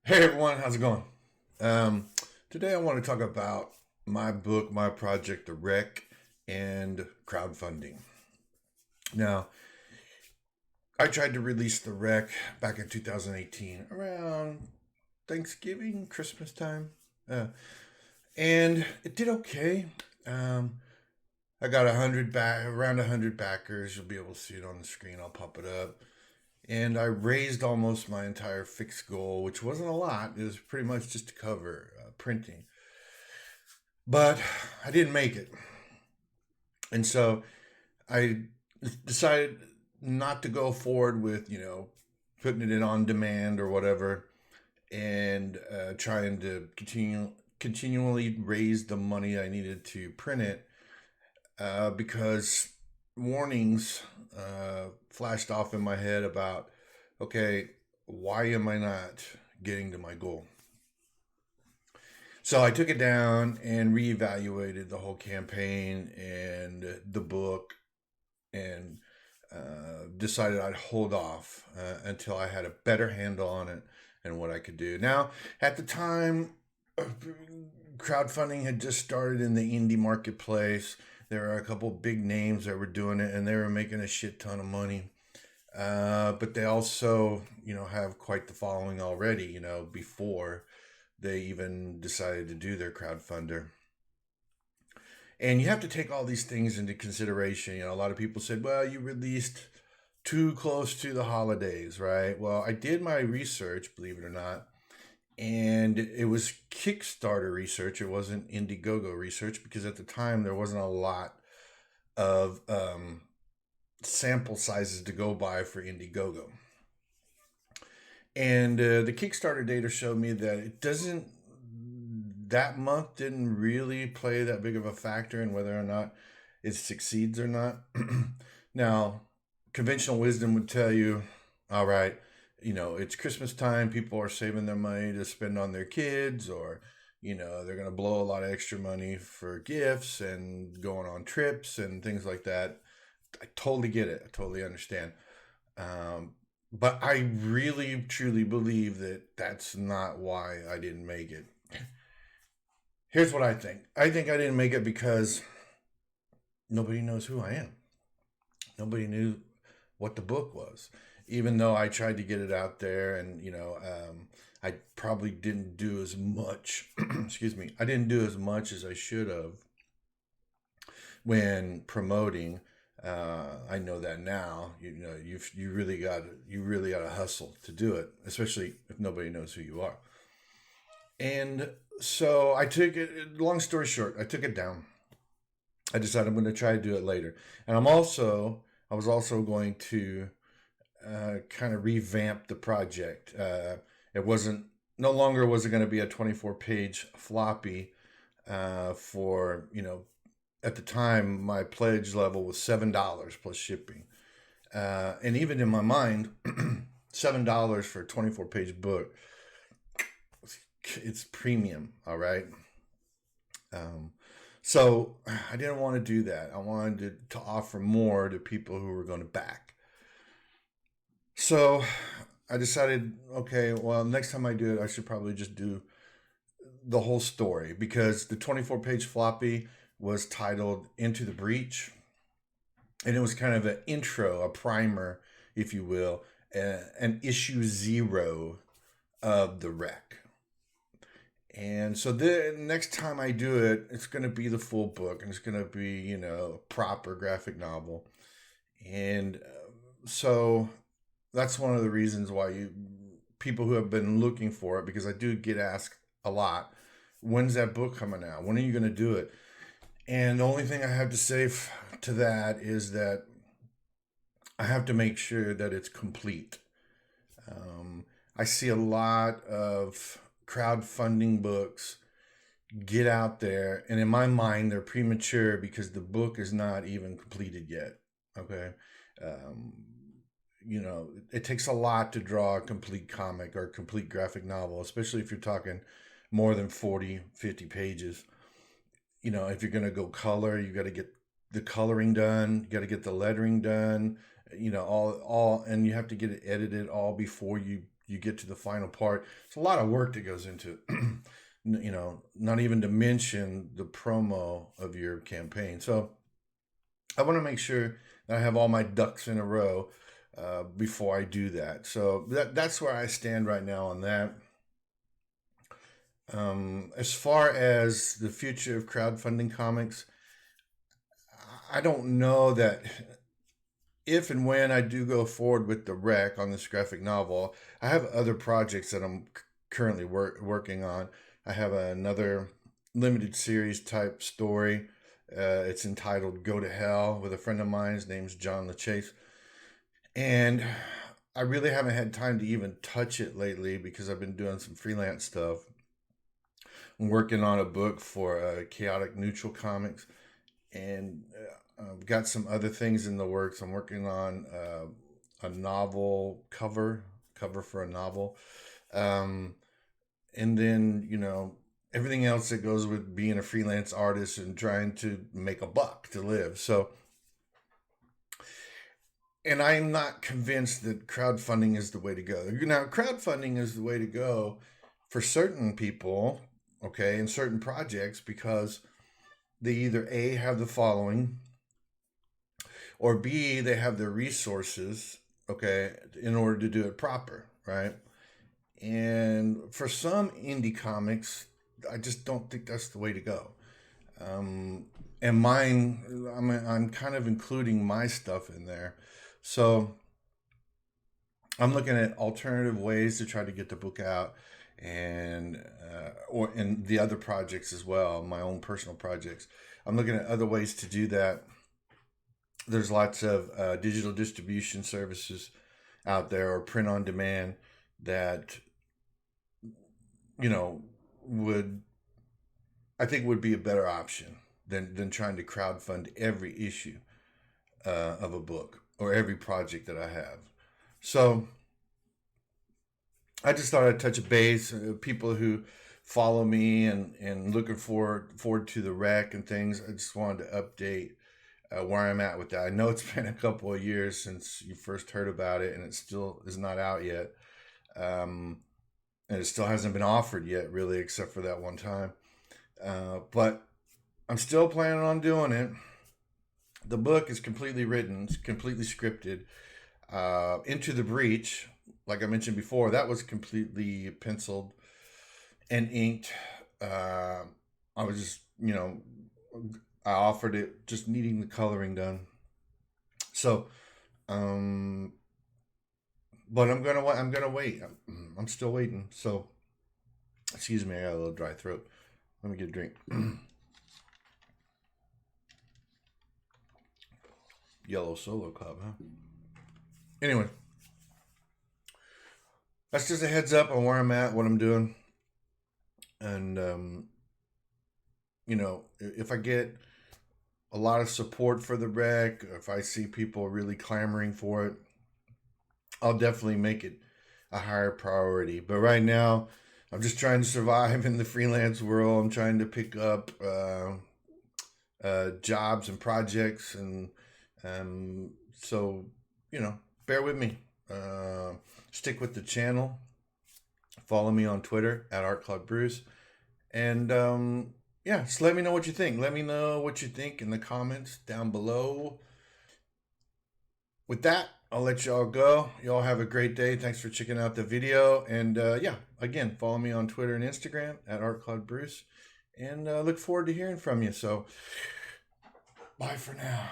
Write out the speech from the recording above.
Hey everyone, how's it going? Today I want to talk about my book, my project, The Wreck, and crowdfunding. Now, I tried to release The Wreck back in 2018, around Thanksgiving, Christmas time, and it did okay. Um, I got around 100 backers. You'll be able to see it on the screen. I'll pop it up. And I raised almost my entire fixed goal, which wasn't a lot. It was pretty much just to cover printing. But I didn't make it. And so I decided not to go forward with, putting it in on demand or whatever and trying to continually raise the money I needed to print it because warnings flashed off in my head about, okay, why am I not getting to my goal? So I took it down and reevaluated the whole campaign and the book and decided I'd hold off until I had a better handle on it and what I could do. Now, at the time, crowdfunding had just started in the indie marketplace. There are a couple big names that were doing it, and they were making a shit ton of money. But they also, have quite the following already, before they even decided to do their crowdfunder. And you have to take all these things into consideration. A lot of people said, well, you released too close to the holidays, right? Well, I did my research, believe it or not, and it was Kickstarter research. It wasn't Indiegogo research because at the time there wasn't a lot of sample sizes to go by for Indiegogo. And the Kickstarter data showed me that that month didn't really play that big of a factor in whether or not it succeeds or not. Now, conventional wisdom would tell you, all right, it's Christmas time. People are saving their money to spend on their kids, or, they're going to blow a lot of extra money for gifts and going on trips and things like that. I totally get it. I totally understand. But I really, truly believe that that's not why I didn't make it. Here's what I think. I think I didn't make it because nobody knows who I am. Nobody knew what the book was, even though I tried to get it out there, and I probably didn't do as much. Excuse me. I didn't do as much as I should have when promoting. I know that now. You really got to hustle to do it, especially if nobody knows who you are. And so I took it. Long story short, I took it down. I decided I'm going to try to do it later, and I was also going to kind of revamp the project. It wasn't no longer was it going to be a 24-page floppy for at the time my pledge level was $7 plus shipping, and even in my mind, $7 for a 24-page book, it's premium, all right. So I didn't want to do that. I wanted to offer more to people who were going to back. So I decided, okay, well, next time I do it, I should probably just do the whole story, because the 24-page floppy was titled Into the Breach. And it was kind of an intro, a primer, if you will, an issue 0 of The Wreck. And so the next time I do it, it's going to be the full book, and it's going to be, a proper graphic novel. And so that's one of the reasons why people who have been looking for it, because I do get asked a lot, when's that book coming out? When are you going to do it? And the only thing I have to say to that is that I have to make sure that it's complete. I see a lot of crowdfunding books get out there, and in my mind they're premature because the book is not even completed yet. Okay. It takes a lot to draw a complete comic or complete graphic novel, especially if you're talking more than 40, 50 pages. If you're going to go color, you got to get the coloring done, you got to get the lettering done, all, and you have to get it edited all before you you get to the final part. It's a lot of work that goes into it. You know, not even to mention the promo of your campaign. So I want to make sure that I have all my ducks in a row before I do that. So that's where I stand right now on that. As far as the future of crowdfunding comics, I don't know that if and when I do go forward with the rec on this graphic novel. I have other projects that I'm currently working on. I have another limited series type story. It's entitled Go to Hell with a friend of mine. His name's John LaChase. And I really haven't had time to even touch it lately because I've been doing some freelance stuff. I'm working on a book for Chaotic Neutral Comics, and I've got some other things in the works. I'm working on a novel cover for a novel. And then, you know, everything else that goes with being a freelance artist and trying to make a buck to live. So, and I'm not convinced that crowdfunding is the way to go. Now, crowdfunding is the way to go for certain people, okay, in certain projects, because they either A, have the following, or B, they have the resources, okay, in order to do it proper, right? And for some indie comics, I just don't think that's the way to go. And mine, I'm kind of including my stuff in there. So I'm looking at alternative ways to try to get the book out, and and the other projects as well, my own personal projects. I'm looking at other ways to do that. There's lots of digital distribution services out there, or print on demand, that, you know, I think would be a better option than trying to crowdfund every issue of a book or every project that I have. So I just thought I'd touch a base. People who follow me and looking forward to the rec and things, I just wanted to update where I'm at with that. I know it's been a couple of years since you first heard about it, and it still is not out yet. And it still hasn't been offered yet, really, except for that one time. But I'm still planning on doing it. The book is completely written, it's completely scripted. Into the Breach, like I mentioned before, that was completely penciled and inked. I was just, you know, I offered it just needing the coloring done. So, but I'm gonna wait. I'm still waiting. So, excuse me, I got a little dry throat. Let me get a drink. Yellow Solo Cup, huh? Anyway, that's just a heads up on where I'm at, what I'm doing. And, you know, if I get a lot of support for the rec, if I see people really clamoring for it, I'll definitely make it a higher priority. But right now, I'm just trying to survive in the freelance world. I'm trying to pick up jobs and projects, and so, you know, bear with me. Stick with the channel. Follow me on Twitter at Art Club Bruce, and yeah, just let me know what you think. Let me know what you think in the comments down below. With that, I'll let y'all go. Y'all have a great day. Thanks for checking out the video. And yeah, again, follow me on Twitter and Instagram at Art Club Bruce. And look forward to hearing from you. So, bye for now.